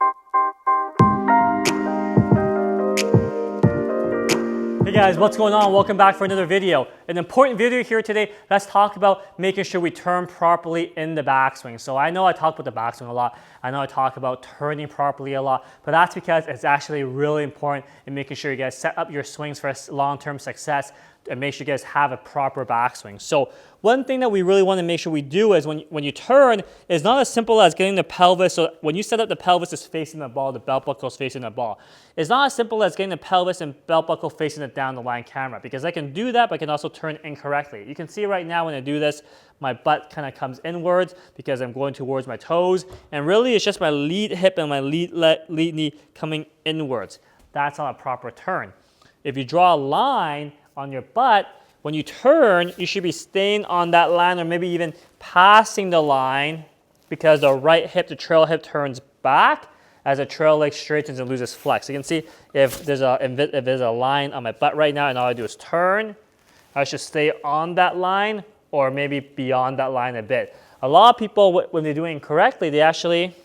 Hey guys, what's going on? Welcome back for another video. An important video here today. Let's talk about making sure we turn properly in the backswing. So I know I talk about the backswing a lot. I know I talk about turning properly a lot, but that's because it's actually really important in making sure you guys set up your swings for long-term success and make sure you guys have a proper backswing. So one thing that we really want to make sure we do is when you turn, it's not as simple as getting the pelvis. So when you set up, the pelvis is facing the ball, the belt buckle is facing the ball. It's not as simple as getting the pelvis and belt buckle facing the down the line camera, because I can do that, but I can also turn incorrectly. You can see right now when I do this, my butt kind of comes inwards because I'm going towards my toes. And really it's just my lead hip and my lead knee coming inwards. That's not a proper turn. If you draw a line on your butt, when you turn, you should be staying on that line or maybe even passing the line, because the right hip, the trail hip, turns back as the trail leg straightens and loses flex. You can see if there's a line on my butt right now and all I do is turn, I should stay on that line or maybe beyond that line a bit. A lot of people, when they're doing it incorrectly, they actually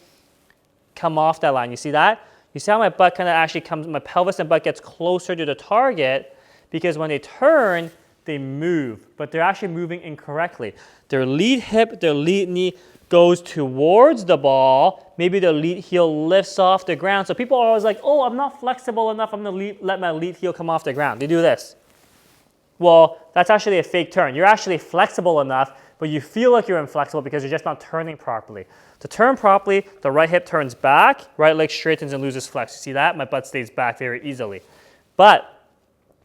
come off that line. You see that? You see how my butt kind of actually comes, my pelvis and butt gets closer to the target, because when they turn, they move, but they're actually moving incorrectly. Their lead hip, their lead knee goes towards the ball. Maybe their lead heel lifts off the ground. So people are always like, oh, I'm not flexible enough. I'm going to let my lead heel come off the ground. They do this. Well, that's actually a fake turn. You're actually flexible enough, but you feel like you're inflexible because you're just not turning properly. To turn properly, the right hip turns back, right leg straightens and loses flex. You see that? My butt stays back very easily. But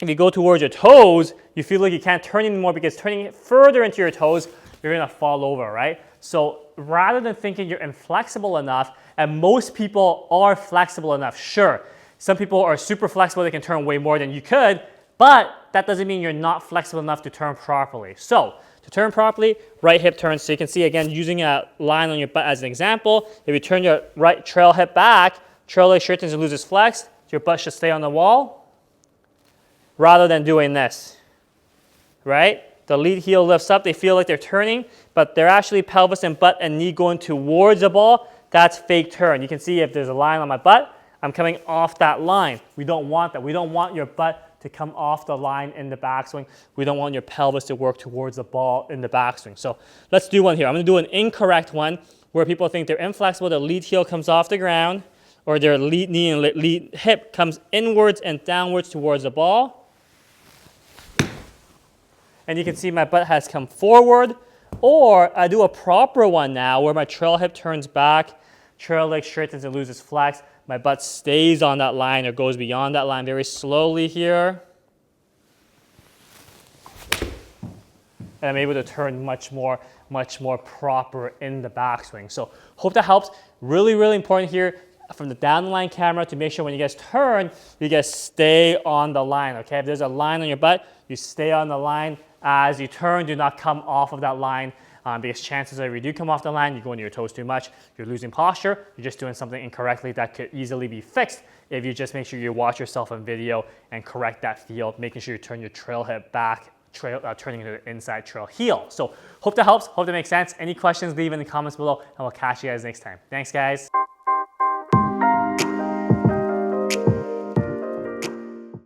if you go towards your toes, you feel like you can't turn anymore, because turning it further into your toes, you're going to fall over, right? So rather than thinking you're inflexible enough, and most people are flexible enough, sure, some people are super flexible, they can turn way more than you could, but that doesn't mean you're not flexible enough to turn properly. So to turn properly, right hip turns. So you can see, again, using a line on your butt as an example, if you turn your right trail hip back, trail leg straightens and loses flex, your butt should stay on the wall, rather than doing this, right? The lead heel lifts up, they feel like they're turning, but they're actually pelvis and butt and knee going towards the ball. That's fake turn. You can see if there's a line on my butt, I'm coming off that line. We don't want that. We don't want your butt to come off the line in the backswing. We don't want your pelvis to work towards the ball in the backswing. So let's do one here. I'm gonna do an incorrect one where people think they're inflexible, their lead heel comes off the ground, or their lead knee and lead hip comes inwards and downwards towards the ball. And you can see my butt has come forward. Or I do a proper one now where my trail hip turns back, trail leg straightens and loses flex. My butt stays on that line or goes beyond that line very slowly here. And I'm able to turn much more proper in the backswing. So hope that helps. Really, really important here from the down the line camera to make sure when you guys turn, you guys stay on the line, okay? If there's a line on your butt, you stay on the line. As you turn, do not come off of that line, because chances are if you do come off the line, you go into your toes too much, you're losing posture, you're just doing something incorrectly that could easily be fixed if you just make sure you watch yourself on video and correct that feel, making sure you turn your trail hip back, turning into the inside trail heel. So hope that helps, hope that makes sense. Any questions, leave in the comments below, and we'll catch you guys next time. Thanks, guys.